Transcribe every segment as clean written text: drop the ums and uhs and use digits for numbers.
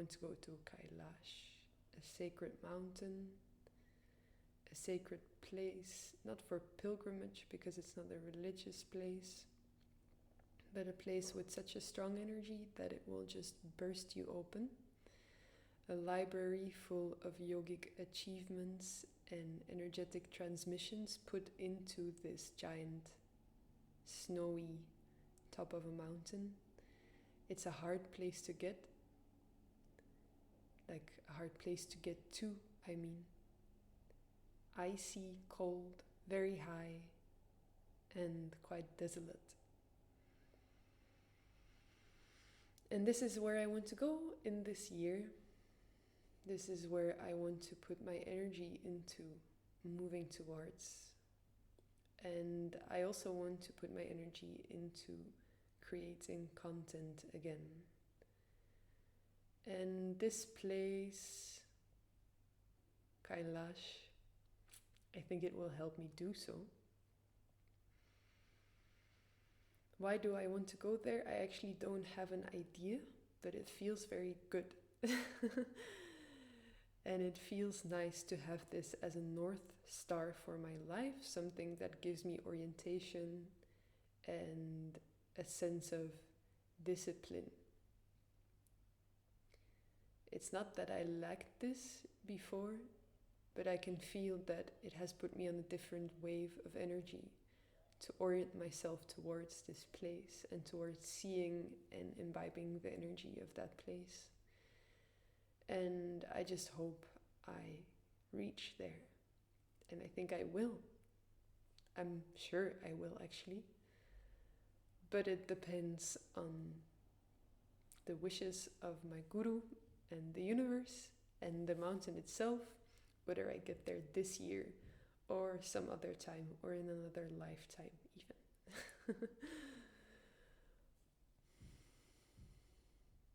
want to go to Kailash, a sacred mountain, a sacred place, not for pilgrimage because it's not a religious place, but a place with such a strong energy that it will just burst you open. A library full of yogic achievements and energetic transmissions put into this giant, snowy top of a mountain. It's a hard place to get, like a hard place to get to, I mean. Icy, cold, very high, and quite desolate. And this is where I want to go in this year. This is where I want to put my energy into moving towards. And I also want to put my energy into creating content again. And this place, Kailash, I think it will help me do so. Why do I want to go there? I actually don't have an idea, but it feels very good. And it feels nice to have this as a North Star for my life, something that gives me orientation and a sense of discipline. It's not that I lacked this before, but I can feel that it has put me on a different wave of energy to orient myself towards this place and towards seeing and imbibing the energy of that place. And I just hope I reach there. And I think I will. I'm sure I will, actually. But it depends on the wishes of my guru and the universe and the mountain itself, whether I get there this year or some other time or in another lifetime even.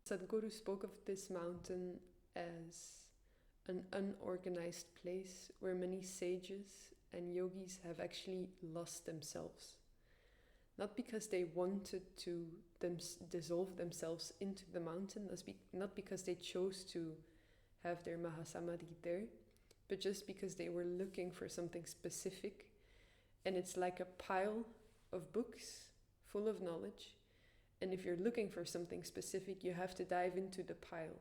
Sadhguru spoke of this mountain as an unorganized place where many sages and yogis have actually lost themselves. Not because they wanted to dissolve themselves into the mountain, not because they chose to have their Mahasamadhi there, but just because they were looking for something specific. And it's like a pile of books full of knowledge. And if you're looking for something specific, you have to dive into the pile.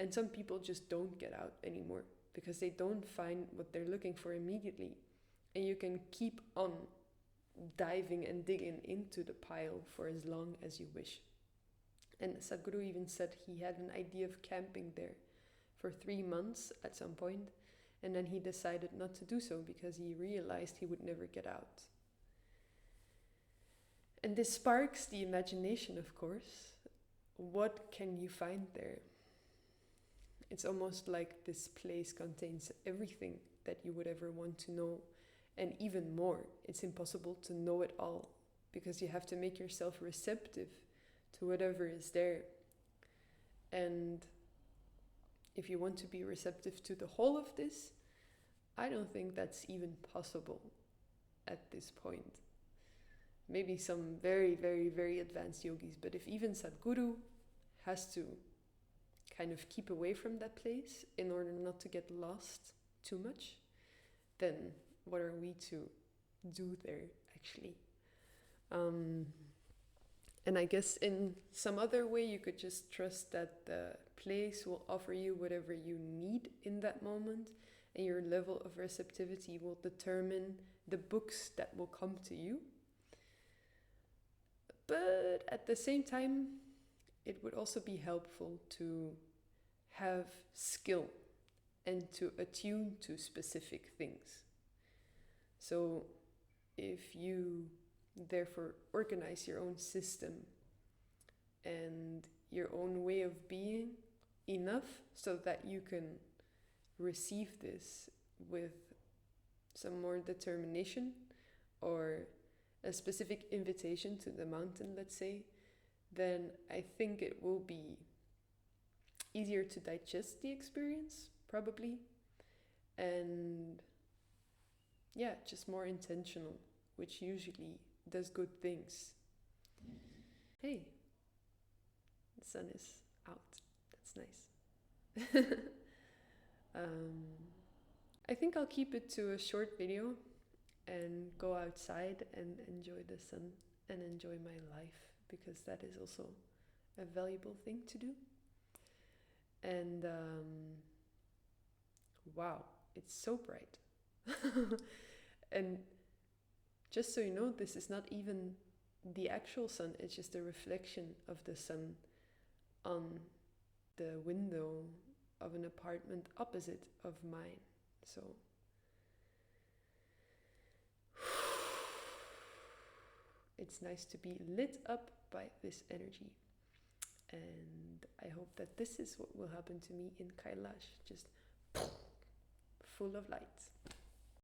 And some people just don't get out anymore because they don't find what they're looking for immediately. And you can keep on diving and digging into the pile for as long as you wish. And Sadhguru even said he had an idea of camping there for 3 months at some point, and then he decided not to do so because he realized he would never get out. And this sparks the imagination, of course. What can you find there? It's almost like this place contains everything that you would ever want to know, and even more. It's impossible to know it all because you have to make yourself receptive to whatever is there. And if you want to be receptive to the whole of this, I don't think that's even possible at this point. Maybe some very, very, very advanced yogis, but if even Sadhguru has to kind of keep away from that place in order not to get lost too much, then what are we to do there, actually? And I guess in some other way, you could just trust that the place will offer you whatever you need in that moment, and your level of receptivity will determine the books that will come to you. But at the same time, it would also be helpful to have skill and to attune to specific things. So if you therefore organize your own system and your own way of being enough so that you can receive this with some more determination or a specific invitation to the mountain, let's say, then I think it will be easier to digest the experience, probably, and yeah, just more intentional, which usually does good things. Hey, the sun is out. That's nice. um, I think I'll keep it to a short video and go outside and enjoy the sun and enjoy my life, because that is also a valuable thing to do. And wow, it's so bright. And just so you know, this is not even the actual sun, it's just a reflection of the sun on the window of an apartment opposite of mine. So it's nice to be lit up by this energy. And I hope that this is what will happen to me in Kailash, just full of light.